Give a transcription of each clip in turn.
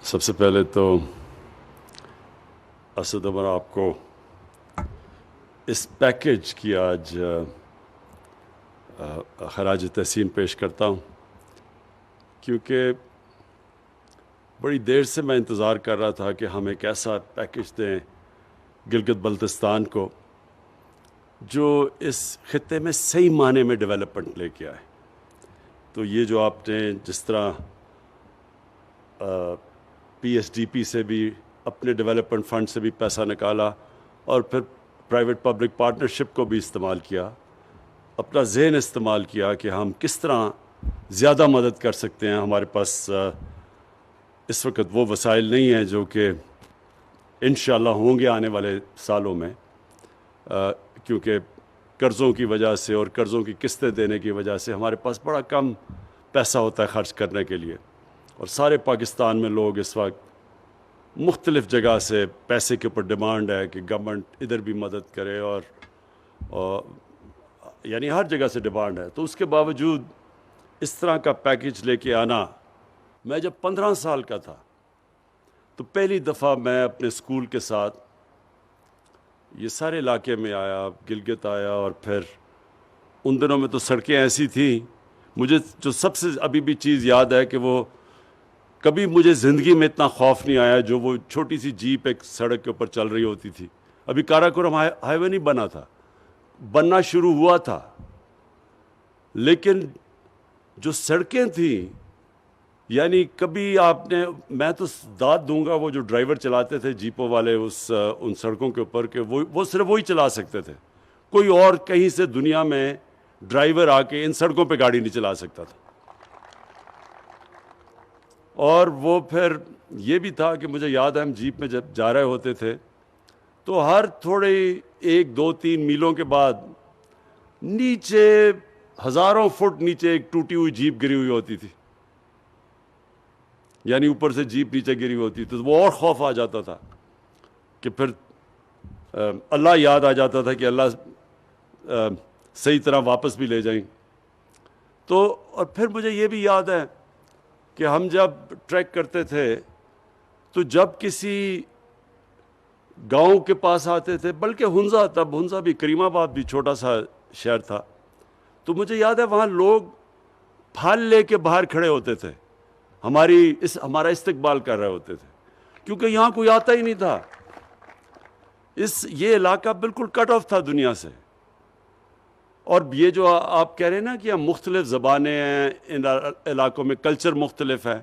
سب سے پہلے تو اسد عمر آپ کو اس پیکیج کی آج خراج تحسین پیش کرتا ہوں، کیونکہ بڑی دیر سے میں انتظار کر رہا تھا کہ ہم ایک ایسا پیکیج دیں گلگت بلتستان کو جو اس خطے میں صحیح معنی میں ڈیولپمنٹ لے کے آئے۔ تو یہ جو آپ نے جس طرح پی ایس ڈی پی سے بھی اپنے ڈیولپمنٹ فنڈ سے بھی پیسہ نکالا اور پھر پرائیویٹ پبلک پارٹنرشپ کو بھی استعمال کیا، اپنا ذہن استعمال کیا کہ ہم کس طرح زیادہ مدد کر سکتے ہیں۔ ہمارے پاس اس وقت وہ وسائل نہیں ہیں جو کہ انشاءاللہ ہوں گے آنے والے سالوں میں، کیونکہ قرضوں کی وجہ سے اور قرضوں کی قسطیں دینے کی وجہ سے ہمارے پاس بڑا کم پیسہ ہوتا ہے خرچ کرنے کے لیے، اور سارے پاکستان میں لوگ اس وقت مختلف جگہ سے پیسے کے اوپر ڈیمانڈ ہے کہ گورنمنٹ ادھر بھی مدد کرے، اور یعنی ہر جگہ سے ڈیمانڈ ہے۔ تو اس کے باوجود اس طرح کا پیکیج لے کے آنا، میں جب 15 سال کا تھا تو پہلی دفعہ میں اپنے اسکول کے ساتھ یہ سارے علاقے میں آیا، گلگت آیا، اور پھر ان دنوں میں تو سڑکیں ایسی تھیں، مجھے جو سب سے ابھی بھی چیز یاد ہے کہ وہ کبھی مجھے زندگی میں اتنا خوف نہیں آیا جو وہ چھوٹی سی جیپ ایک سڑک کے اوپر چل رہی ہوتی تھی۔ ابھی کاراکورم ہائی وے نہیں بنا تھا، بننا شروع ہوا تھا، لیکن جو سڑکیں تھیں، یعنی کبھی آپ نے، میں تو داد دوں گا وہ جو ڈرائیور چلاتے تھے جیپوں والے ان سڑکوں کے اوپر، کہ وہ صرف وہی چلا سکتے تھے، کوئی اور کہیں سے دنیا میں ڈرائیور آ کے ان سڑکوں پہ گاڑی نہیں چلا سکتا تھا۔ اور وہ پھر یہ بھی تھا کہ مجھے یاد ہے ہم جیپ میں جب جا رہے ہوتے تھے تو ہر تھوڑے 1 2 3 میلوں کے بعد نیچے ہزاروں فٹ نیچے ایک ٹوٹی ہوئی جیپ گری ہوئی ہوتی تھی، یعنی اوپر سے جیپ نیچے گری ہوئی ہوتی تھی، تو وہ اور خوف آ جاتا تھا کہ پھر اللہ یاد آ جاتا تھا کہ اللہ صحیح طرح واپس بھی لے جائیں۔ تو اور پھر مجھے یہ بھی یاد ہے کہ ہم جب ٹریک کرتے تھے تو جب کسی گاؤں کے پاس آتے تھے، بلکہ ہنزا بھی، کریم آباد بھی چھوٹا سا شہر تھا، تو مجھے یاد ہے وہاں لوگ پھل لے کے باہر کھڑے ہوتے تھے، ہمارا استقبال کر رہے ہوتے تھے، کیونکہ یہاں کوئی آتا ہی نہیں تھا۔ یہ علاقہ بالکل کٹ آف تھا دنیا سے۔ اور یہ جو آپ کہہ رہے ہیں نا کہ ہم مختلف زبانیں ہیں ان علاقوں میں، کلچر مختلف ہے،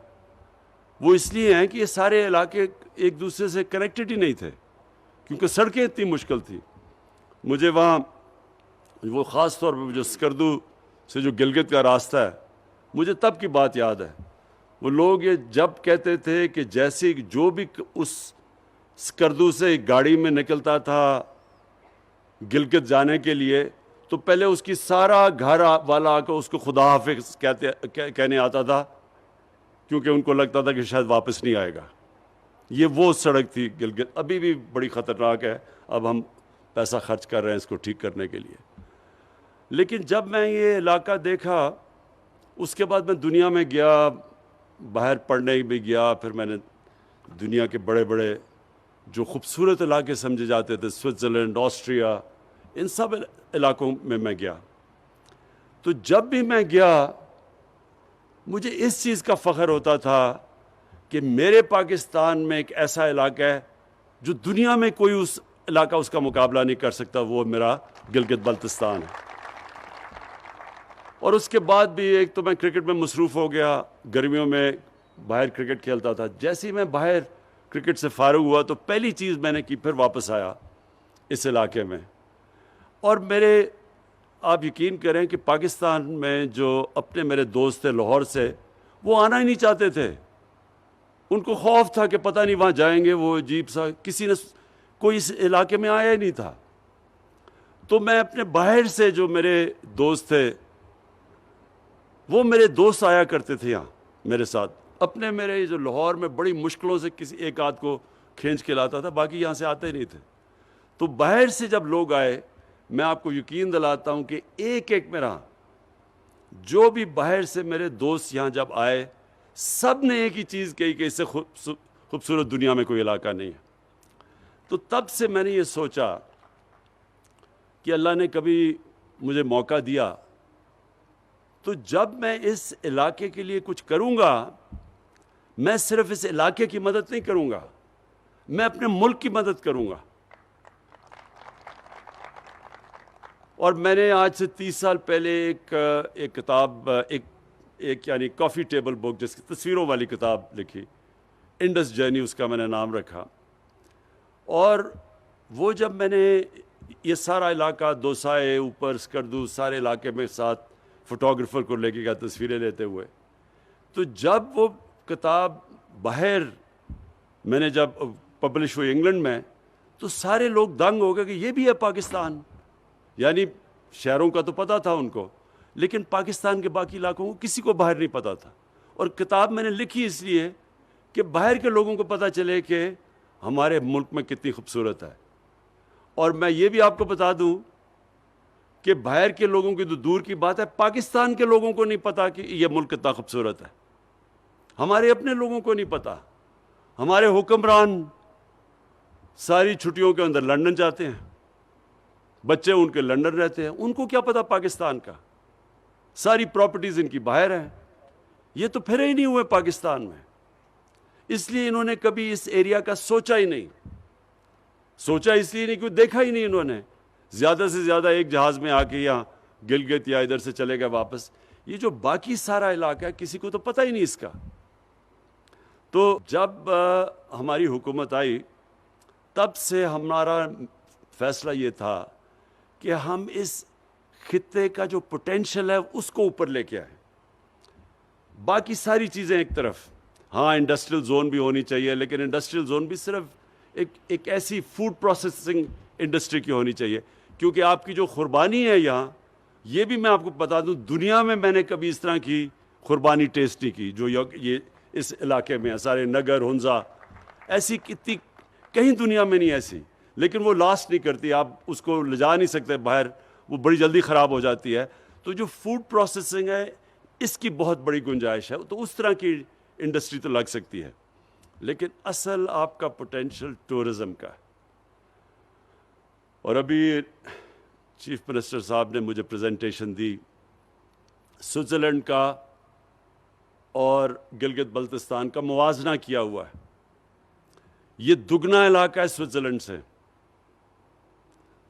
وہ اس لیے ہیں کہ یہ سارے علاقے ایک دوسرے سے کنیکٹڈ ہی نہیں تھے، کیونکہ سڑکیں اتنی مشکل تھیں۔ مجھے وہاں وہ خاص طور پہ جو سکردو سے جو گلگت کا راستہ ہے، مجھے تب کی بات یاد ہے، وہ لوگ یہ جب کہتے تھے کہ جیسے جو بھی اس سکردو سے گاڑی میں نکلتا تھا گلگت جانے کے لیے، تو پہلے اس کی سارا گھر والا آ کے اس کو خدا حافظ کہنے آتا تھا، کیونکہ ان کو لگتا تھا کہ شاید واپس نہیں آئے گا۔ یہ وہ سڑک تھی گلگت، ابھی بھی بڑی خطرناک ہے، اب ہم پیسہ خرچ کر رہے ہیں اس کو ٹھیک کرنے کے لیے۔ لیکن جب میں یہ علاقہ دیکھا، اس کے بعد میں دنیا میں گیا، باہر پڑھنے بھی گیا، پھر میں نے دنیا کے بڑے بڑے جو خوبصورت علاقے سمجھے جاتے تھے، سوئٹزرلینڈ، آسٹریا، ان سب علاقوں میں گیا۔ تو جب بھی میں گیا مجھے اس چیز کا فخر ہوتا تھا کہ میرے پاکستان میں ایک ایسا علاقہ ہے جو دنیا میں کوئی اس علاقہ اس کا مقابلہ نہیں کر سکتا، وہ میرا گلگت بلتستان ہے۔ اور اس کے بعد بھی ایک تو میں کرکٹ میں مصروف ہو گیا، گرمیوں میں باہر کرکٹ کھیلتا تھا۔ جیسے ہی میں باہر کرکٹ سے فارغ ہوا تو پہلی چیز میں نے کی، پھر واپس آیا اس علاقے میں، اور آپ یقین کریں کہ پاکستان میں جو اپنے میرے دوست تھے لاہور سے، وہ آنا ہی نہیں چاہتے تھے، ان کو خوف تھا کہ پتہ نہیں وہاں جائیں گے، وہ عجیب سا، کوئی اس علاقے میں آیا ہی نہیں تھا۔ تو میں اپنے باہر سے جو میرے دوست تھے، وہ میرے دوست آیا کرتے تھے یہاں میرے ساتھ، میرے جو لاہور میں بڑی مشکلوں سے کسی ایک آدھ کو کھینچ کے لاتا تھا، باقی یہاں سے آتے ہی نہیں تھے۔ تو باہر سے جب لوگ آئے، میں آپ کو یقین دلاتا ہوں کہ ایک میرا جو بھی باہر سے میرے دوست یہاں جب آئے، سب نے ایک ہی چیز کہی کہ اس سے خوبصورت دنیا میں کوئی علاقہ نہیں ہے۔ تو تب سے میں نے یہ سوچا کہ اللہ نے کبھی مجھے موقع دیا تو جب میں اس علاقے کے لیے کچھ کروں گا، میں صرف اس علاقے کی مدد نہیں کروں گا، میں اپنے ملک کی مدد کروں گا۔ اور میں نے آج سے 30 سال پہلے ایک کتاب ایک یعنی کافی ٹیبل بک جس کی تصویروں والی کتاب لکھی، انڈس جرنی اس کا میں نے نام رکھا۔ اور وہ جب میں نے یہ سارا علاقہ دوسائے اوپر سکردو سارے علاقے میں ساتھ فوٹوگرافر کو لے کے گیا تصویریں لیتے ہوئے، تو جب وہ کتاب باہر میں نے جب پبلش ہوئی انگلینڈ میں، تو سارے لوگ دنگ ہو گئے کہ یہ بھی ہے پاکستان۔ یعنی شہروں کا تو پتہ تھا ان کو، لیکن پاکستان کے باقی علاقوں کو کسی کو باہر نہیں پتہ تھا۔ اور کتاب میں نے لکھی اس لیے کہ باہر کے لوگوں کو پتہ چلے کہ ہمارے ملک میں کتنی خوبصورت ہے۔ اور میں یہ بھی آپ کو بتا دوں کہ باہر کے لوگوں کی تو دور کی بات ہے، پاکستان کے لوگوں کو نہیں پتا کہ یہ ملک کتنا خوبصورت ہے، ہمارے اپنے لوگوں کو نہیں پتا۔ ہمارے حکمران ساری چھٹیوں کے اندر لندن جاتے ہیں، بچے ان کے لندن رہتے ہیں، ان کو کیا پتا پاکستان کا؟ ساری پراپرٹیز ان کی باہر ہیں، یہ تو پھرے ہی نہیں ہوئے پاکستان میں۔ اس لیے انہوں نے کبھی اس ایریا کا سوچا ہی نہیں، سوچا اس لیے نہیں کہ دیکھا ہی نہیں انہوں نے۔ زیادہ سے زیادہ ایک جہاز میں آ کے یہاں گلگت یا ادھر سے چلے گئے واپس، یہ جو باقی سارا علاقہ ہے کسی کو تو پتہ ہی نہیں اس کا۔ تو جب ہماری حکومت آئی تب سے ہمارا فیصلہ یہ تھا کہ ہم اس خطے کا جو پوٹینشل ہے اس کو اوپر لے کے آئیں۔ باقی ساری چیزیں ایک طرف، ہاں انڈسٹریل زون بھی ہونی چاہیے، لیکن انڈسٹریل زون بھی صرف ایک ایسی فوڈ پروسیسنگ انڈسٹری کی ہونی چاہیے، کیونکہ آپ کی جو قربانی ہے یہاں، یہ بھی میں آپ کو بتا دوں دنیا میں میں نے کبھی اس طرح کی قربانی ٹیسٹ نہیں کی جو یہ اس علاقے میں ہے۔ سارے نگر ہنزا ایسی کتنی کہیں دنیا میں نہیں ایسی، لیکن وہ لاسٹ نہیں کرتی، آپ اس کو لے جا نہیں سکتے باہر، وہ بڑی جلدی خراب ہو جاتی ہے۔ تو جو فوڈ پروسیسنگ ہے اس کی بہت بڑی گنجائش ہے، تو اس طرح کی انڈسٹری تو لگ سکتی ہے، لیکن اصل آپ کا پوٹینشل ٹورزم کا ہے۔ اور ابھی چیف منسٹر صاحب نے مجھے پریزنٹیشن دی سوئٹزرلینڈ کا اور گلگت بلتستان کا موازنہ کیا ہوا ہے۔ یہ دگنا علاقہ ہے سوئٹزرلینڈ سے،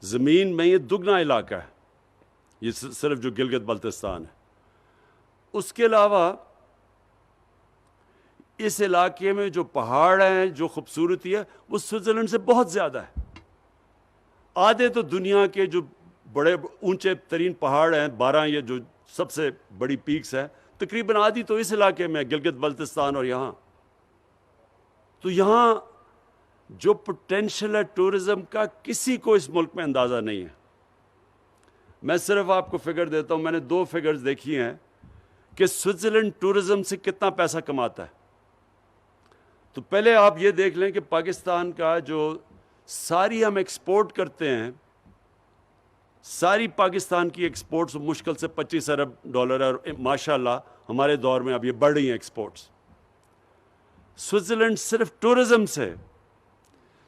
زمین میں یہ دگنا علاقہ ہے، یہ صرف جو گلگت بلتستان ہے۔ اس کے علاوہ اس علاقے میں جو پہاڑ ہیں، جو خوبصورتی ہے، وہ سوئٹزرلینڈ سے بہت زیادہ ہے۔ آدھے تو دنیا کے جو بڑے اونچے ترین پہاڑ ہیں، 12 یہ جو سب سے بڑی پیکس ہیں، تقریباً آدھی تو اس علاقے میں گلگت بلتستان اور یہاں۔ تو یہاں جو پوٹینشل ہے ٹورزم کا کسی کو اس ملک میں اندازہ نہیں ہے۔ میں صرف آپ کو فگر دیتا ہوں، میں نے 2 فگرز دیکھی ہیں کہ سوئٹزرلینڈ ٹورزم سے کتنا پیسہ کماتا ہے۔ تو پہلے آپ یہ دیکھ لیں کہ پاکستان کا جو ساری ہم ایکسپورٹ کرتے ہیں، ساری پاکستان کی ایکسپورٹس مشکل سے $25 ارب ہے، اور ماشاءاللہ ہمارے دور میں اب یہ بڑھ رہی ہیں ایکسپورٹس۔ سوئٹزرلینڈ صرف ٹورزم سے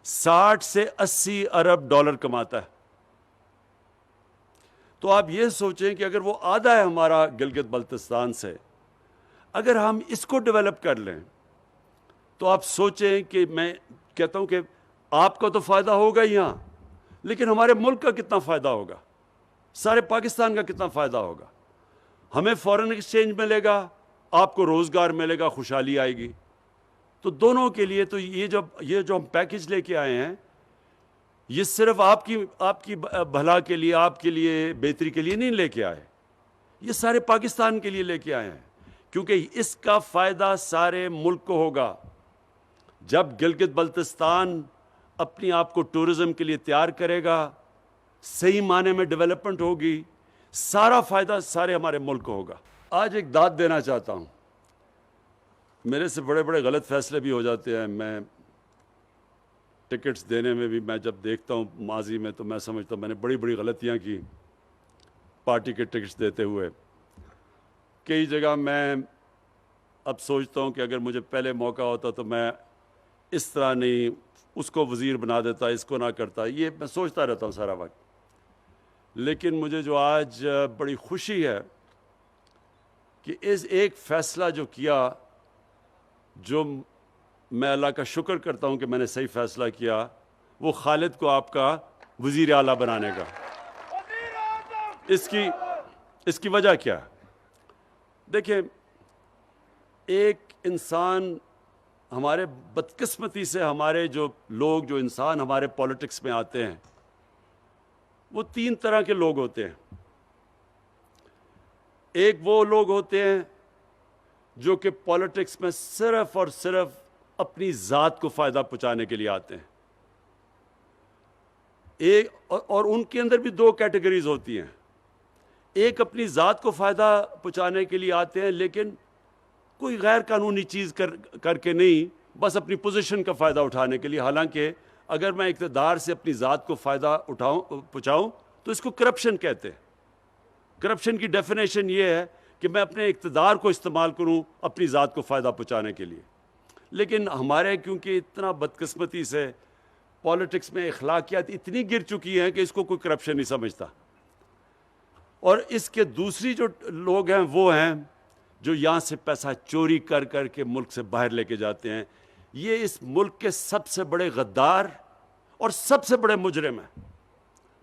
60 سے 80 ارب ڈالر کماتا ہے۔ تو آپ یہ سوچیں کہ اگر وہ آدھا ہے ہمارا گلگت بلتستان سے، اگر ہم اس کو ڈیولپ کر لیں تو آپ سوچیں کہ میں کہتا ہوں کہ آپ کا تو فائدہ ہوگا ہی یہاں، لیکن ہمارے ملک کا کتنا فائدہ ہوگا، سارے پاکستان کا کتنا فائدہ ہوگا۔ ہمیں فورن ایکسچینج ملے گا، آپ کو روزگار ملے گا، خوشحالی آئے گی۔ تو دونوں کے لیے تو یہ جو ہم پیکج لے کے آئے ہیں، یہ صرف آپ کی بھلا کے لیے، آپ کے لیے بہتری کے لیے نہیں لے کے آئے، یہ سارے پاکستان کے لیے لے کے آئے ہیں، کیونکہ اس کا فائدہ سارے ملک کو ہوگا۔ جب گلگت بلتستان اپنی آپ کو ٹورزم کے لیے تیار کرے گا، صحیح معنی میں ڈیولپمنٹ ہوگی، سارا فائدہ سارے ہمارے ملک کو ہوگا۔ آج ایک داد دینا چاہتا ہوں، میرے سے بڑے بڑے غلط فیصلے بھی ہو جاتے ہیں، میں ٹکٹس دینے میں بھی میں جب دیکھتا ہوں ماضی میں تو میں سمجھتا ہوں میں نے بڑی بڑی غلطیاں کی پارٹی کے ٹکٹس دیتے ہوئے۔ کئی جگہ میں اب سوچتا ہوں کہ اگر مجھے پہلے موقع ہوتا تو میں اس طرح نہیں، اس کو وزیر بنا دیتا، اس کو نہ کرتا، یہ میں سوچتا رہتا ہوں سارا وقت۔ لیکن مجھے جو آج بڑی خوشی ہے کہ اس ایک فیصلہ جو کیا، جو میں اللہ کا شکر کرتا ہوں کہ میں نے صحیح فیصلہ کیا، وہ خالد کو آپ کا وزیر اعلیٰ بنانے کا۔ اس کی وجہ کیا ہے؟ دیکھیں، ایک انسان، ہمارے بدقسمتی سے ہمارے جو لوگ، جو انسان ہمارے پولیٹکس میں آتے ہیں، وہ 3 طرح کے لوگ ہوتے ہیں۔ ایک وہ لوگ ہوتے ہیں جو کہ پولیٹکس میں صرف اور صرف اپنی ذات کو فائدہ پہنچانے کے لیے آتے ہیں۔ اور ان کے اندر بھی 2 کیٹیگریز ہوتی ہیں۔ ایک اپنی ذات کو فائدہ پہنچانے کے لیے آتے ہیں، لیکن کوئی غیر قانونی چیز کر کے نہیں، بس اپنی پوزیشن کا فائدہ اٹھانے کے لیے۔ حالانکہ اگر میں اقتدار سے اپنی ذات کو فائدہ پہنچاؤں تو اس کو کرپشن کہتے ہیں۔ کرپشن کی ڈیفینیشن یہ ہے کہ میں اپنے اقتدار کو استعمال کروں اپنی ذات کو فائدہ پہنچانے کے لیے۔ لیکن ہمارے کیونکہ اتنا بدقسمتی سے پولیٹکس میں اخلاقیات اتنی گر چکی ہیں کہ اس کو کوئی کرپشن نہیں سمجھتا۔ اور اس کے دوسری جو لوگ ہیں وہ ہیں جو یہاں سے پیسہ چوری کر کر کے ملک سے باہر لے کے جاتے ہیں۔ یہ اس ملک کے سب سے بڑے غدار اور سب سے بڑے مجرم ہیں۔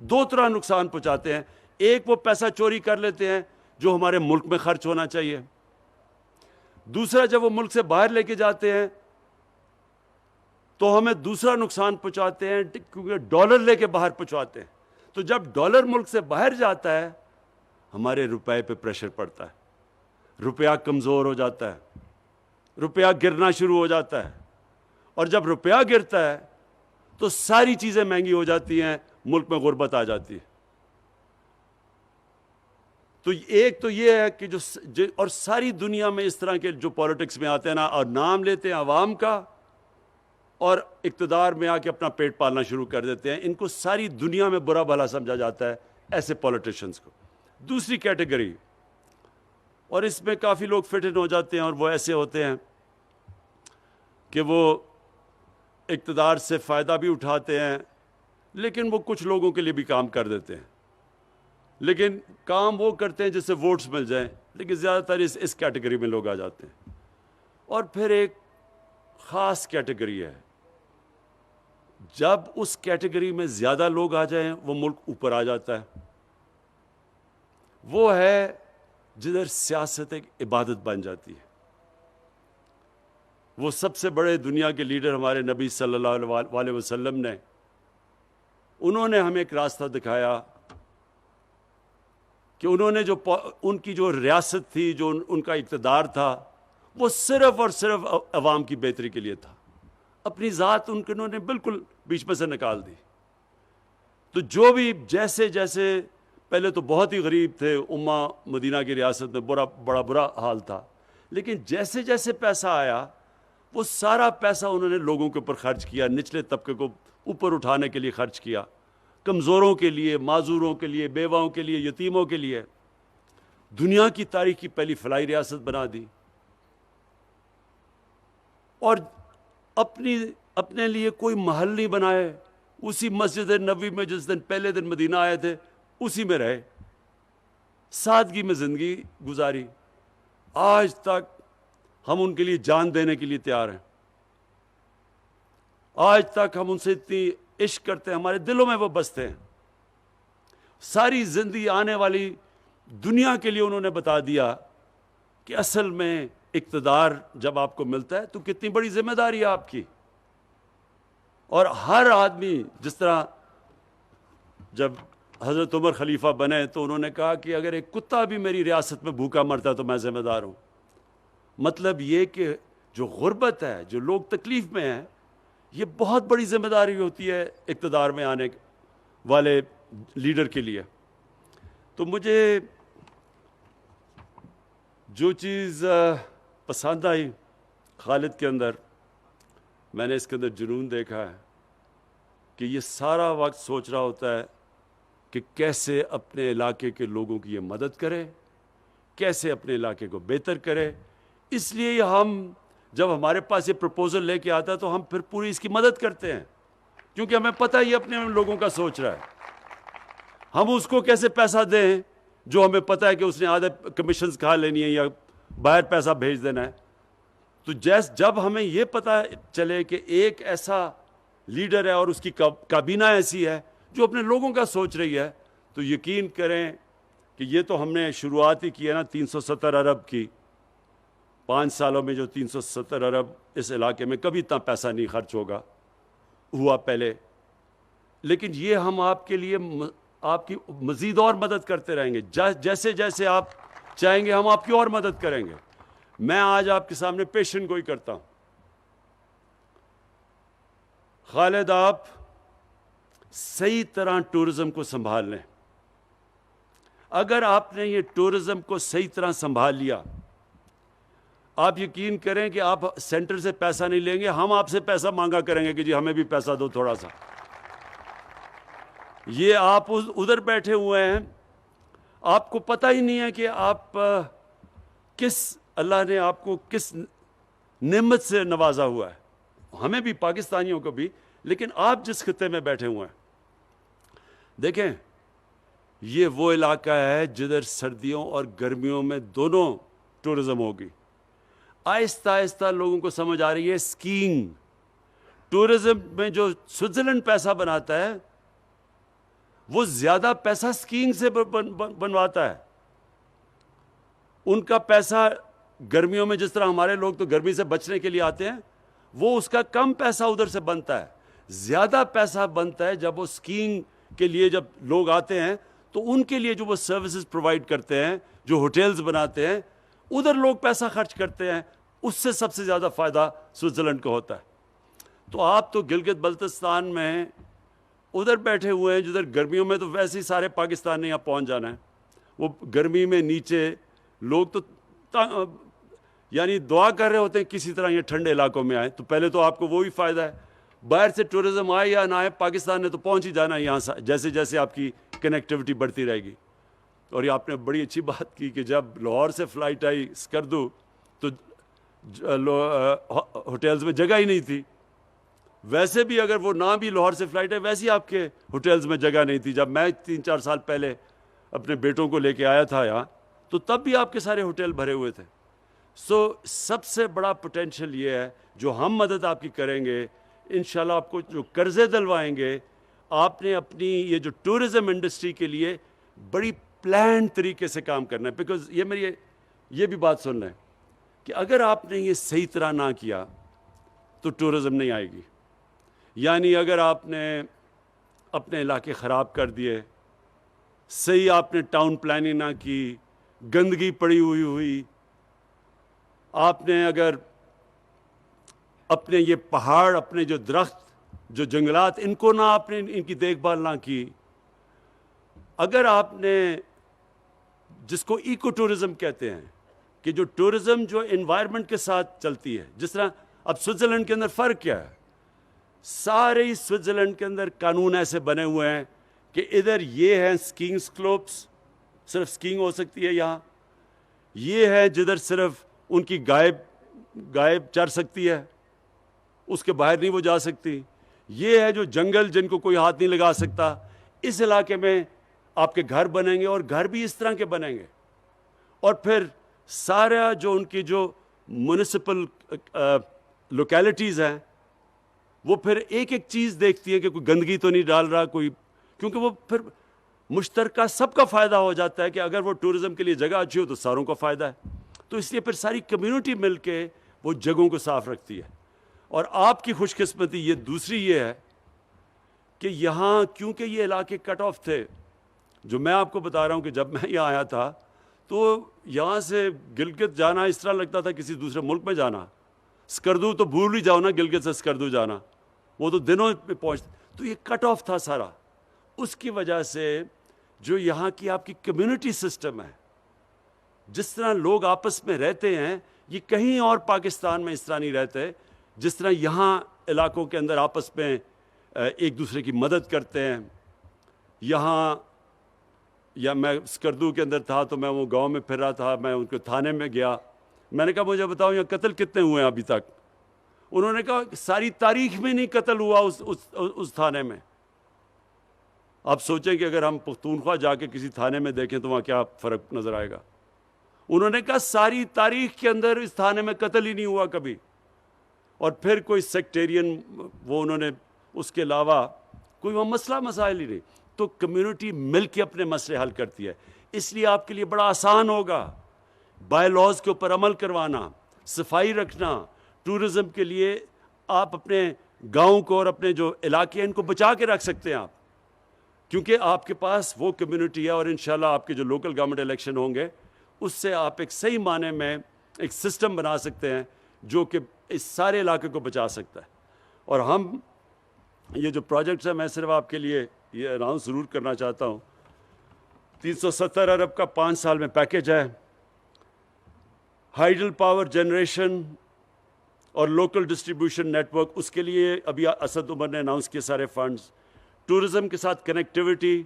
2 طرح نقصان پہنچاتے ہیں۔ ایک، وہ پیسہ چوری کر لیتے ہیں جو ہمارے ملک میں خرچ ہونا چاہیے۔ دوسرا، جب وہ ملک سے باہر لے کے جاتے ہیں تو ہمیں دوسرا نقصان پہنچاتے ہیں، کیونکہ ڈالر لے کے باہر پہنچاتے ہیں۔ تو جب ڈالر ملک سے باہر جاتا ہے، ہمارے روپے پہ پریشر پڑتا ہے، روپیہ کمزور ہو جاتا ہے، روپیہ گرنا شروع ہو جاتا ہے۔ اور جب روپیہ گرتا ہے تو ساری چیزیں مہنگی ہو جاتی ہیں، ملک میں غربت آ جاتی ہے۔ تو ایک تو یہ ہے کہ اور ساری دنیا میں اس طرح کے جو پولیٹکس میں آتے ہیں نا، اور نام لیتے ہیں عوام کا اور اقتدار میں آ کے اپنا پیٹ پالنا شروع کر دیتے ہیں، ان کو ساری دنیا میں برا بھلا سمجھا جاتا ہے، ایسے پولیٹیشنز کو۔ دوسری کیٹیگری، اور اس میں کافی لوگ فٹ ان ہو جاتے ہیں، اور وہ ایسے ہوتے ہیں کہ وہ اقتدار سے فائدہ بھی اٹھاتے ہیں، لیکن وہ کچھ لوگوں کے لیے بھی کام کر دیتے ہیں، لیکن کام وہ کرتے ہیں جس سے ووٹس مل جائیں، لیکن زیادہ تر اس کیٹیگری میں لوگ آ جاتے ہیں۔ اور پھر ایک خاص کیٹیگری ہے، جب اس کیٹیگری میں زیادہ لوگ آ جائیں وہ ملک اوپر آ جاتا ہے۔ وہ ہے جدھر سیاست ایک عبادت بن جاتی ہے۔ وہ سب سے بڑے دنیا کے لیڈر ہمارے نبی صلی اللہ علیہ وسلم نے، انہوں نے ہمیں ایک راستہ دکھایا کہ انہوں نے ان کی جو ریاست تھی، جو ان کا اقتدار تھا، وہ صرف اور صرف عوام کی بہتری کے لیے تھا۔ اپنی ذات انہوں نے بالکل بیچ میں سے نکال دی۔ تو جو بھی جیسے پہلے تو بہت ہی غریب تھے، امہ مدینہ کی ریاست میں بڑا برا حال تھا، لیکن جیسے جیسے پیسہ آیا وہ سارا پیسہ انہوں نے لوگوں کے اوپر خرچ کیا، نچلے طبقے کو اوپر اٹھانے کے لیے خرچ کیا، کمزوروں کے لیے، معذوروں کے لیے، بیواؤں کے لیے، یتیموں کے لیے۔ دنیا کی تاریخ کی پہلی فلاحی ریاست بنا دی، اور اپنے لیے کوئی محل نہیں بنائے، اسی مسجد نبوی میں جس دن پہلے دن مدینہ آئے تھے اسی میں رہے، سادگی میں زندگی گزاری۔ آج تک ہم ان کے لیے جان دینے کے لیے تیار ہیں، آج تک ہم ان سے اتنی عشق کرتے ہیں، ہمارے دلوں میں وہ بستے ہیں۔ ساری زندگی آنے والی دنیا کے لیے انہوں نے بتا دیا کہ اصل میں اقتدار جب آپ کو ملتا ہے تو کتنی بڑی ذمہ داری ہے آپ کی۔ اور ہر آدمی، جس طرح جب حضرت عمر خلیفہ بنے تو انہوں نے کہا کہ اگر ایک کتا بھی میری ریاست میں بھوکا مرتا ہے تو میں ذمہ دار ہوں۔ مطلب یہ کہ جو غربت ہے، جو لوگ تکلیف میں ہیں، یہ بہت بڑی ذمہ داری ہوتی ہے اقتدار میں آنے والے لیڈر کے لیے۔ تو مجھے جو چیز پسند آئی خالد کے اندر، میں نے اس کے اندر جنون دیکھا ہے کہ یہ سارا وقت سوچ رہا ہوتا ہے کہ کیسے اپنے علاقے کے لوگوں کی یہ مدد کرے، کیسے اپنے علاقے کو بہتر کرے۔ اس لیے ہم جب ہمارے پاس یہ پروپوزل لے کے آتا ہے تو ہم پھر پوری اس کی مدد کرتے ہیں، کیونکہ ہمیں پتہ ہے یہ اپنے لوگوں کا سوچ رہا ہے. ہم اس کو کیسے پیسہ دیں جو ہمیں پتہ ہے کہ اس نے آدھے کمیشنز کھا لینی ہے یا باہر پیسہ بھیج دینا ہے. تو جب ہمیں یہ پتہ چلے کہ ایک ایسا لیڈر ہے اور اس کی کابینہ ایسی ہے جو اپنے لوگوں کا سوچ رہی ہے، تو یقین کریں کہ یہ تو ہم نے شروعات ہی کی ہے نا 370 ارب کی. 5 سالوں میں جو 370 ارب اس علاقے میں کبھی اتنا پیسہ نہیں خرچ ہوا پہلے. لیکن یہ ہم آپ کے لیے آپ کی مزید اور مدد کرتے رہیں گے. جیسے جیسے آپ چاہیں گے ہم آپ کی اور مدد کریں گے. میں آج آپ کے سامنے پیشن گوئی کرتا ہوں. خالد، آپ صحیح طرح ٹورزم کو سنبھال لیں. اگر آپ نے یہ ٹورزم کو صحیح طرح سنبھال لیا، آپ یقین کریں کہ آپ سینٹر سے پیسہ نہیں لیں گے، ہم آپ سے پیسہ مانگا کریں گے کہ جی ہمیں بھی پیسہ دو تھوڑا سا. یہ آپ ادھر بیٹھے ہوئے ہیں، آپ کو پتہ ہی نہیں ہے کہ آپ اللہ نے آپ کو کس نعمت سے نوازا ہوا ہے. ہمیں بھی، پاکستانیوں کو بھی. لیکن آپ جس خطے میں بیٹھے ہوئے ہیں، دیکھیں یہ وہ علاقہ ہے جدھر سردیوں اور گرمیوں میں دونوں ٹورزم ہوگی. آہستہ آہستہ لوگوں کو سمجھ آ رہی ہے اسکیئنگ. ٹورزم میں جو سوئٹزرلینڈ پیسہ بناتا ہے وہ زیادہ پیسہ اسکیئنگ سے بنواتا ہے. ان کا پیسہ گرمیوں میں، جس طرح ہمارے لوگ تو گرمی سے بچنے کے لیے آتے ہیں، وہ اس کا کم پیسہ ادھر سے بنتا ہے. زیادہ پیسہ بنتا ہے جب وہ اسکیئنگ کے لیے جب لوگ آتے ہیں تو ان کے لیے جو وہ سروسز پرووائڈ کرتے ہیں، جو ہوٹلز بناتے ہیں، ادھر لوگ پیسہ خرچ کرتے ہیں. اس سے سب سے زیادہ فائدہ سوئٹزرلینڈ کو ہوتا ہے. تو آپ تو گلگت بلتستان میں ادھر بیٹھے ہوئے ہیں جدھر گرمیوں میں تو ویسے ہی سارے پاکستان نے یہاں پہنچ جانا ہے. وہ گرمی میں نیچے لوگ تو یعنی دعا کر رہے ہوتے ہیں کسی طرح یہ ٹھنڈے علاقوں میں آئے. تو پہلے تو آپ کو وہی فائدہ ہے. باہر سے ٹورزم آئے یا نہ آئے، پاکستان نے تو پہنچ ہی جانا ہے یہاں. جیسے جیسے آپ کی کنیکٹیوٹی بڑھتی رہے گی. اور یہ آپ نے بڑی اچھی بات کی کہ جب لاہور سے فلائٹ آئی اسکردو تو ہوٹلز میں جگہ ہی نہیں تھی. ویسے بھی اگر وہ نہ بھی لاہور سے فلائٹ ہے، ویسے ہی آپ کے ہوٹلز میں جگہ نہیں تھی. جب میں 3-4 سال پہلے اپنے بیٹوں کو لے کے آیا تھا یہاں، تو تب بھی آپ کے سارے ہوٹل بھرے ہوئے تھے. سب سے بڑا پوٹینشیل یہ ہے جو ہم مدد آپ کی کریں گے. انشاءاللہ آپ کو جو قرضے دلوائیں گے، آپ نے اپنی یہ جو ٹورزم انڈسٹری کے لیے بڑی پلان طریقے سے کام کرنا ہے. بیکاز یہ بھی بات سن لیں کہ اگر آپ نے یہ صحیح طرح نہ کیا تو ٹورزم نہیں آئے گی. یعنی اگر آپ نے اپنے علاقے خراب کر دیے، صحیح آپ نے ٹاؤن پلاننگ نہ کی، گندگی پڑی ہوئی، آپ نے اگر اپنے یہ پہاڑ، اپنے جو درخت، جو جنگلات، ان کو نہ آپ نے ان کی دیکھ بھال نہ کی، اگر آپ نے جس کو ایکو ٹورزم کہتے ہیں کہ جو ٹورزم جو انوائرمنٹ کے ساتھ چلتی ہے، جس طرح اب سوئٹزرلینڈ کے اندر فرق کیا ہے؟ سارے ہی سوئٹزرلینڈ کے اندر قانون ایسے بنے ہوئے ہیں کہ ادھر یہ ہیں اسکیئنگ سلوپس، صرف اسکیئنگ ہو سکتی ہے یہاں. یہ ہے جدھر صرف ان کی گائے چر سکتی ہے، اس کے باہر نہیں وہ جا سکتی. یہ ہے جو جنگل جن کو کوئی ہاتھ نہیں لگا سکتا. اس علاقے میں آپ کے گھر بنیں گے اور گھر بھی اس طرح کے بنیں گے. اور پھر سارا جو ان کی جو میونسپل لوکیلٹیز ہیں وہ پھر ایک ایک چیز دیکھتی ہے کہ کوئی گندگی تو نہیں ڈال رہا کوئی، کیونکہ وہ پھر مشترکہ سب کا فائدہ ہو جاتا ہے کہ اگر وہ ٹورزم کے لیے جگہ اچھی ہو تو ساروں کا فائدہ ہے. تو اس لیے پھر ساری کمیونٹی مل کے وہ جگہوں کو صاف رکھتی ہے. اور آپ کی خوش قسمتی یہ دوسری یہ ہے کہ یہاں کیونکہ یہ علاقے کٹ آف تھے، جو میں آپ کو بتا رہا ہوں کہ جب میں یہاں آیا تھا تو یہاں سے گلگت جانا اس طرح لگتا تھا کسی دوسرے ملک میں جانا. اسکردو تو بھول ہی جاؤ نا، گلگت سے اسکردو جانا وہ تو دنوں میں پہنچ. تو یہ کٹ آف تھا سارا. اس کی وجہ سے جو یہاں کی آپ کی کمیونٹی سسٹم ہے، جس طرح لوگ آپس میں رہتے ہیں، یہ کہیں اور پاکستان میں اس طرح نہیں رہتے. جس طرح یہاں علاقوں کے اندر آپس میں ایک دوسرے کی مدد کرتے ہیں. یہاں یا میں اسکردو کے اندر تھا تو میں وہ گاؤں میں پھر رہا تھا، میں ان کے تھانے میں گیا میں نے کہا مجھے بتاؤ یہاں قتل کتنے ہوئے ہیں ابھی تک؟ انہوں نے کہا ساری تاریخ میں نہیں قتل ہوا اس تھانے میں. آپ سوچیں کہ اگر ہم پختونخوا جا کے کسی تھانے میں دیکھیں تو وہاں کیا فرق نظر آئے گا. انہوں نے کہا ساری تاریخ کے اندر اس تھانے میں قتل ہی نہیں ہوا کبھی. اور پھر کوئی سیکٹیرین وہ انہوں نے اس کے علاوہ کوئی وہ مسائل ہی نہیں. تو کمیونٹی مل کے اپنے مسئلے حل کرتی ہے. اس لیے آپ کے لیے بڑا آسان ہوگا بائی لاز کے اوپر عمل کروانا, صفائی رکھنا. ٹورزم کے لیے آپ اپنے گاؤں کو اور اپنے جو علاقے ہیں ان کو بچا کے رکھ سکتے ہیں آپ, کیونکہ آپ کے پاس وہ کمیونٹی ہے. اور انشاءاللہ آپ کے جو لوکل گورنمنٹ الیکشن ہوں گے اس سے آپ ایک صحیح معنی میں ایک سسٹم بنا سکتے ہیں جو کہ اس سارے علاقے کو بچا سکتا ہے. اور ہم یہ جو پروجیکٹس ہیں, میں صرف آپ کے لیے یہ اناؤنس ضرور کرنا چاہتا ہوں, 370 ارب کا 5 سال میں پیکیج ہے. ہائیڈل پاور جنریشن اور لوکل ڈسٹریبیوشن نیٹ ورک, اس کے لیے ابھی اسد عمر نے اناؤنس کیے سارے فنڈز. ٹورزم کے ساتھ کنیکٹیوٹی,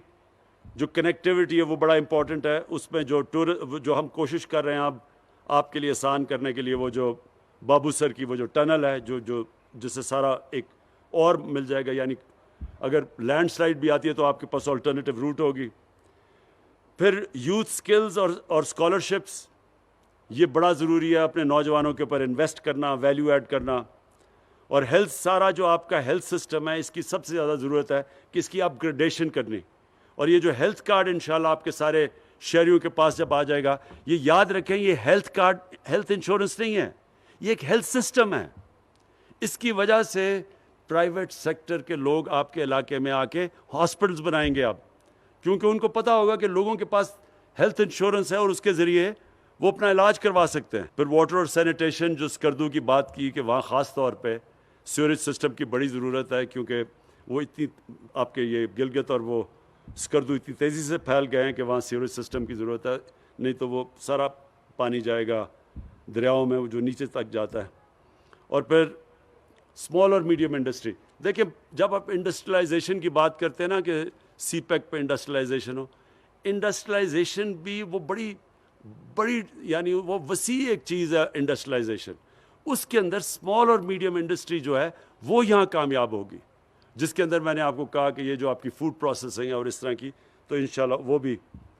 جو کنیکٹیوٹی ہے وہ بڑا امپورٹنٹ ہے. اس میں جو ہم کوشش کر رہے ہیں اب آپ کے لیے آسان کرنے کے لیے, وہ جو بابو سر کی وہ جو ٹنل ہے جس سے سارا ایک اور مل جائے گا, یعنی اگر لینڈ سلائڈ بھی آتی ہے تو آپ کے پاس آلٹرنیٹیو روٹ ہوگی. پھر یوتھ سکلز اور اسکالرشپس, یہ بڑا ضروری ہے اپنے نوجوانوں کے اوپر انویسٹ کرنا, ویلیو ایڈ کرنا. اور ہیلتھ, سارا جو آپ کا ہیلتھ سسٹم ہے اس کی سب سے زیادہ ضرورت ہے کہ اس کی اپ گریڈیشن کرنی. اور یہ جو ہیلتھ کارڈ انشاءاللہ آپ کے سارے شہریوں کے پاس جب آ جائے گا, یہ یاد رکھیں یہ ہیلتھ کارڈ ہیلتھ انشورنس نہیں ہے, یہ ایک ہیلتھ سسٹم ہے. اس کی وجہ سے پرائیویٹ سیکٹر کے لوگ آپ کے علاقے میں آ کے ہاسپٹلز بنائیں گے اب, کیونکہ ان کو پتہ ہوگا کہ لوگوں کے پاس ہیلتھ انشورنس ہے اور اس کے ذریعے وہ اپنا علاج کروا سکتے ہیں. پھر واٹر اور سینیٹیشن, جو اسکردو کی بات کی کہ وہاں خاص طور پہ سیوریج سسٹم کی بڑی ضرورت ہے, کیونکہ وہ اتنی آپ کے یہ گلگت اور وہ اسکردو اتنی تیزی سے پھیل گئے ہیں کہ وہاں سیوریج سسٹم کی ضرورت ہے, نہیں تو وہ سارا پانی جائے گا دریاؤں میں جو نیچے تک جاتا ہے. اور پھر اسمال اور میڈیم انڈسٹری, دیکھیں جب آپ انڈسٹریلائزیشن کی بات کرتے ہیں نا کہ سی پیک پہ انڈسٹریلائزیشن ہو, انڈسٹریلائزیشن بھی وہ بڑی یعنی وہ وسیع ایک چیز ہے انڈسٹریلائزیشن. اس کے اندر اسمال اور میڈیم انڈسٹری جو ہے وہ یہاں کامیاب ہوگی, جس کے اندر میں نے آپ کو کہا کہ یہ جو آپ کی فوڈ پروسیسنگ ہے اور اس طرح کی, تو انشاءاللہ وہ بھی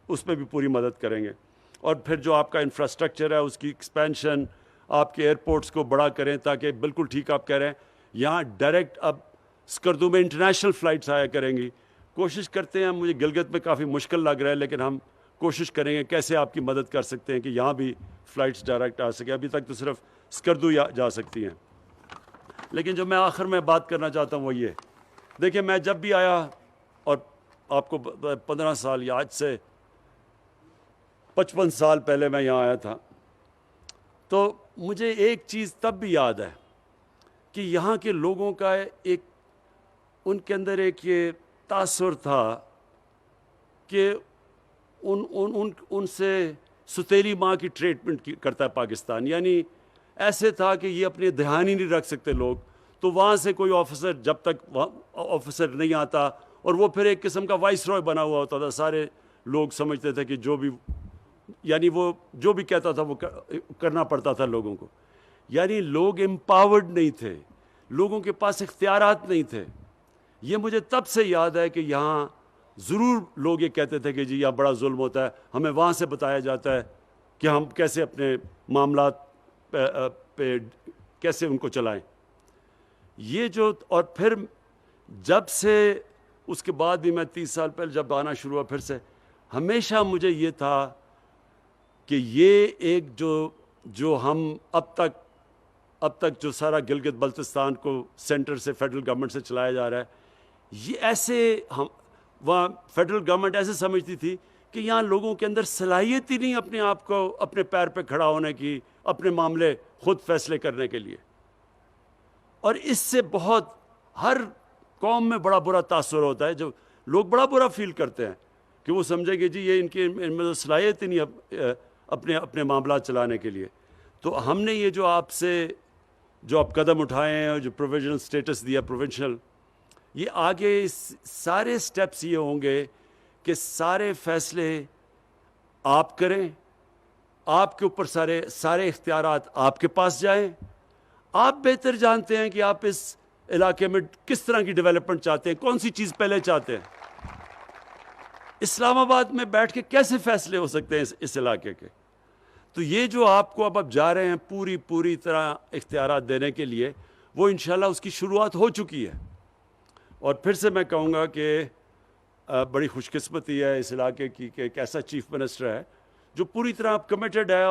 اس میں بھی پوری مدد کریں گے. اور پھر جو آپ کا انفراسٹرکچر ہے اس کی ایکسپینشن, آپ کے ایئرپورٹس کو بڑا کریں تاکہ بالکل ٹھیک آپ کہہ رہے ہیں یہاں ڈائریکٹ اب اسکردو میں انٹرنیشنل فلائٹس آیا کریں گی. کوشش کرتے ہیں, مجھے گلگت میں کافی مشکل لگ رہا ہے لیکن ہم کوشش کریں گے کیسے آپ کی مدد کر سکتے ہیں کہ یہاں بھی فلائٹس ڈائریکٹ آ سکے. ابھی تک تو صرف اسکردو جا سکتی ہیں. لیکن جو میں آخر میں بات کرنا چاہتا ہوں وہ یہ, دیکھیں میں جب بھی آیا, اور آپ کو 15 سال یا آج سے 55 سال پہلے میں یہاں آیا تھا, تو مجھے ایک چیز تب بھی یاد ہے کہ یہاں کے لوگوں کا ایک ان کے اندر ایک یہ تاثر تھا کہ ان سے ستیلی ماں کی ٹریٹمنٹ کرتا ہے پاکستان. یعنی ایسے تھا کہ یہ اپنے دھیان ہی نہیں رکھ سکتے لوگ, تو وہاں سے کوئی آفیسر جب تک آفیسر نہیں آتا, اور وہ پھر ایک قسم کا وائس رائے بنا ہوا ہوتا تھا, سارے لوگ سمجھتے تھے کہ جو بھی یعنی وہ جو بھی کہتا تھا وہ کرنا پڑتا تھا لوگوں کو. یعنی لوگ امپاورڈ نہیں تھے, لوگوں کے پاس اختیارات نہیں تھے. یہ مجھے تب سے یاد ہے کہ یہاں ضرور لوگ یہ کہتے تھے کہ جی یہاں بڑا ظلم ہوتا ہے, ہمیں وہاں سے بتایا جاتا ہے کہ ہم کیسے اپنے معاملات پہ کیسے ان کو چلائیں. یہ جو, اور پھر جب سے اس کے بعد بھی میں 30 سال پہلے جب آنا شروع ہوا پھر سے, ہمیشہ مجھے یہ تھا کہ یہ ایک جو ہم اب تک جو سارا گلگت بلتستان کو سینٹر سے فیڈرل گورنمنٹ سے چلایا جا رہا ہے, یہ ایسے وہاں فیڈرل گورنمنٹ ایسے سمجھتی تھی کہ یہاں لوگوں کے اندر صلاحیت ہی نہیں اپنے آپ کو اپنے پیر پہ کھڑا ہونے کی, اپنے معاملے خود فیصلے کرنے کے لیے. اور اس سے بہت ہر قوم میں بڑا برا تاثر ہوتا ہے, جو لوگ بڑا برا فیل کرتے ہیں کہ وہ سمجھیں کہ جی یہ ان میں صلاحیت ہی نہیں اپنے معاملات چلانے کے لیے. تو ہم نے یہ جو آپ قدم اٹھائے ہیں اور جو پروویژنل سٹیٹس دیا پروونشل, یہ آگے سارے سٹیپس یہ ہوں گے کہ سارے فیصلے آپ کریں, آپ کے اوپر سارے اختیارات آپ کے پاس جائیں. آپ بہتر جانتے ہیں کہ آپ اس علاقے میں کس طرح کی ڈیولپمنٹ چاہتے ہیں, کون سی چیز پہلے چاہتے ہیں. اسلام آباد میں بیٹھ کے کیسے فیصلے ہو سکتے ہیں اس علاقے کے؟ تو یہ جو آپ کو اب جا رہے ہیں پوری طرح اختیارات دینے کے لیے, وہ انشاءاللہ اس کی شروعات ہو چکی ہے. اور پھر سے میں کہوں گا کہ بڑی خوش قسمتی ہے اس علاقے کی کہ ایک ایسا چیف منسٹر ہے جو پوری طرح کمیٹڈ ہے,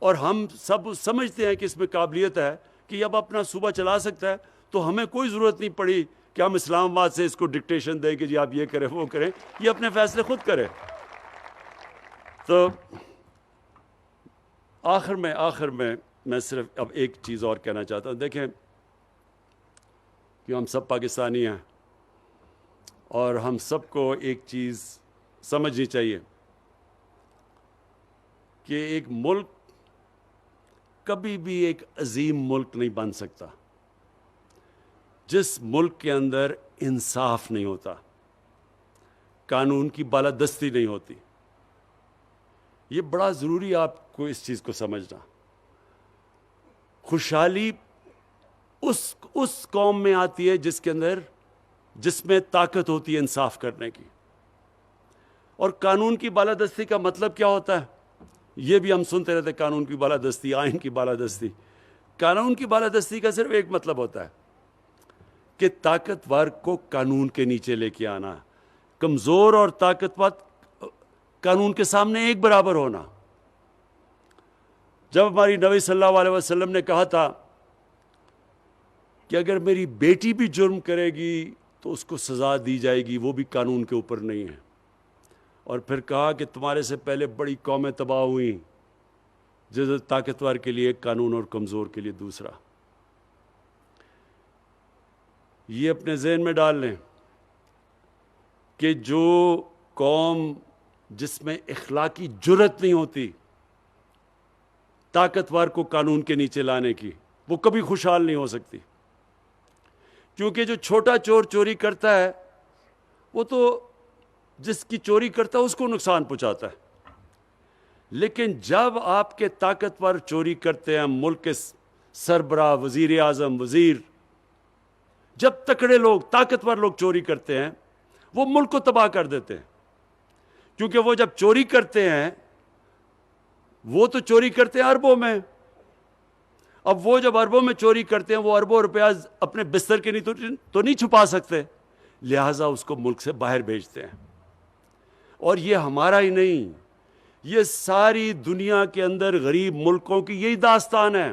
اور ہم سب سمجھتے ہیں کہ اس میں قابلیت ہے کہ اب اپنا صوبہ چلا سکتا ہے. تو ہمیں کوئی ضرورت نہیں پڑی کہ ہم اسلام آباد سے اس کو ڈکٹیشن دیں کہ جی آپ یہ کریں وہ کریں, یہ اپنے فیصلے خود کرے. تو آخر میں صرف اب ایک چیز اور کہنا چاہتا ہوں. دیکھیں کہ ہم سب پاکستانی ہیں, اور ہم سب کو ایک چیز سمجھنی چاہیے کہ ایک ملک کبھی بھی ایک عظیم ملک نہیں بن سکتا جس ملک کے اندر انصاف نہیں ہوتا, قانون کی بالادستی نہیں ہوتی. یہ بڑا ضروری آپ کو اس چیز کو سمجھنا. خوشحالی اس قوم میں آتی ہے جس میں طاقت ہوتی ہے انصاف کرنے کی. اور قانون کی بالادستی کا مطلب کیا ہوتا ہے؟ یہ بھی ہم سنتے رہتے, قانون کی بالادستی, آئین کی بالادستی. قانون کی بالادستی کا صرف ایک مطلب ہوتا ہے کہ طاقتور کو قانون کے نیچے لے کے آنا, کمزور اور طاقتور قانون کے سامنے ایک برابر ہونا. جب ہماری نبی صلی اللہ علیہ وسلم نے کہا تھا کہ اگر میری بیٹی بھی جرم کرے گی تو اس کو سزا دی جائے گی, وہ بھی قانون کے اوپر نہیں ہے. اور پھر کہا کہ تمہارے سے پہلے بڑی قومیں تباہ ہوئیں, جس طاقتور کے لیے ایک قانون اور کمزور کے لیے دوسرا. یہ اپنے ذہن میں ڈال لیں کہ جو قوم جس میں اخلاقی جرأت نہیں ہوتی طاقتور کو قانون کے نیچے لانے کی, وہ کبھی خوشحال نہیں ہو سکتی. کیونکہ جو چھوٹا چور چوری کرتا ہے وہ تو جس کی چوری کرتا ہے اس کو نقصان پہنچاتا ہے. لیکن جب آپ کے طاقتور چوری کرتے ہیں, ملک کے سربراہ, وزیر اعظم, وزیر, جب تکڑے لوگ, طاقتور لوگ چوری کرتے ہیں, وہ ملک کو تباہ کر دیتے ہیں. کیونکہ وہ جب چوری کرتے ہیں, وہ تو چوری کرتے ہیں اربوں میں. اب وہ جب اربوں میں چوری کرتے ہیں, وہ اربوں روپیہ اپنے بستر کے تو نہیں چھپا سکتے, لہٰذا اس کو ملک سے باہر بھیجتے ہیں. اور یہ ہمارا ہی نہیں, یہ ساری دنیا کے اندر غریب ملکوں کی یہی داستان ہے.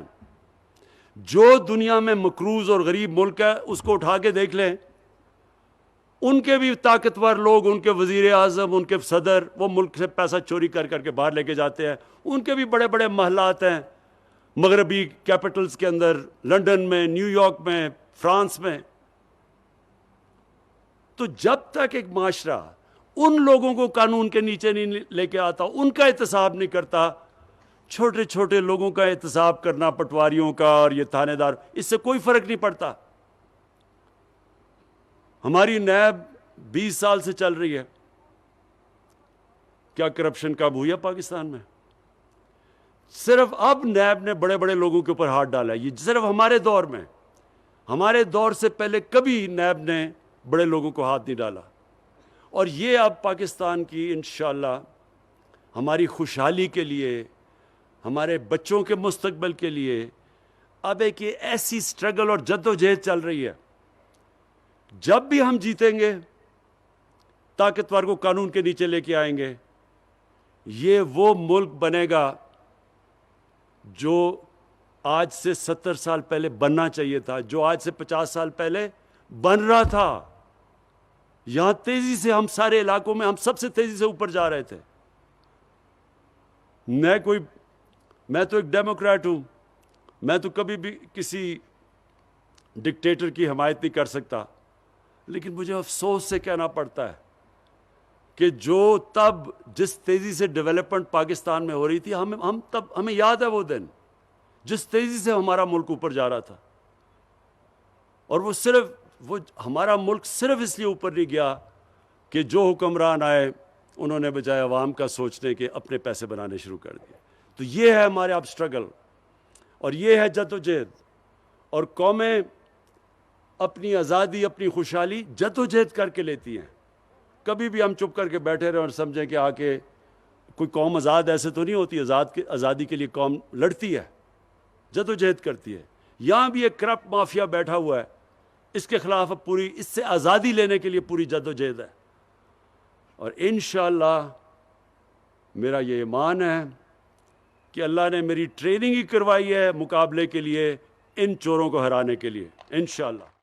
جو دنیا میں مقروض اور غریب ملک ہے اس کو اٹھا کے دیکھ لیں, ان کے بھی طاقتور لوگ, ان کے وزیر اعظم, ان کے صدر, وہ ملک سے پیسہ چوری کر کے باہر لے کے جاتے ہیں. ان کے بھی بڑے بڑے محلات ہیں مغربی کیپٹلز کے اندر, لنڈن میں, نیو یارک میں, فرانس میں. تو جب تک ایک معاشرہ ان لوگوں کو قانون کے نیچے نہیں لے کے آتا, ان کا احتساب نہیں کرتا, چھوٹے چھوٹے لوگوں کا احتساب کرنا, پٹواریوں کا اور یہ تھانے دار, اس سے کوئی فرق نہیں پڑتا. ہماری نیب 20 سال سے چل رہی ہے, کیا کرپشن کب ہوئی ہے پاکستان میں؟ صرف اب نیب نے بڑے بڑے لوگوں کے اوپر ہاتھ ڈالا ہے, یہ صرف ہمارے دور میں. ہمارے دور سے پہلے کبھی نیب نے بڑے لوگوں کو ہاتھ نہیں ڈالا. اور یہ اب پاکستان کی انشاءاللہ ہماری خوشحالی کے لیے, ہمارے بچوں کے مستقبل کے لیے اب ایک ایسی سٹرگل اور جد و جہد چل رہی ہے. جب بھی ہم جیتیں گے, طاقتور کو قانون کے نیچے لے کے آئیں گے, یہ وہ ملک بنے گا جو آج سے 70 سال پہلے بننا چاہیے تھا, جو آج سے 50 سال پہلے بن رہا تھا. یہاں تیزی سے ہم سارے علاقوں میں ہم سب سے تیزی سے اوپر جا رہے تھے. میں تو ایک ڈیموکریٹ ہوں, میں تو کبھی بھی کسی ڈکٹیٹر کی حمایت نہیں کر سکتا, لیکن مجھے افسوس سے کہنا پڑتا ہے کہ جو تب جس تیزی سے ڈیولپمنٹ پاکستان میں ہو رہی تھی, ہمیں یاد ہے وہ دن جس تیزی سے ہمارا ملک اوپر جا رہا تھا. اور وہ ہمارا ملک صرف اس لیے اوپر نہیں گیا کہ جو حکمران آئے انہوں نے بجائے عوام کا سوچنے کے اپنے پیسے بنانے شروع کر دیے. تو یہ ہے ہمارے اب اسٹرگل، اور یہ ہے جد و جہد. اور قومیں اپنی آزادی، اپنی خوشحالی جد و جہد کر کے لیتی ہیں. کبھی بھی ہم چپ کر کے بیٹھے رہے اور سمجھیں کہ کے کوئی قوم آزاد ایسے تو نہیں ہوتی. آزادی کے لیے قوم لڑتی ہے، جد و جہد کرتی ہے. یہاں بھی ایک کرپٹ مافیا بیٹھا ہوا ہے، اس کے خلاف اب پوری، اس سے آزادی لینے کے لیے پوری جد و جہد ہے. اور انشاءاللہ میرا یہ ایمان ہے کہ اللہ نے میری ٹریننگ ہی کروائی ہے مقابلے کے لیے، ان چوروں کو ہرانے کے لیے انشاءاللہ.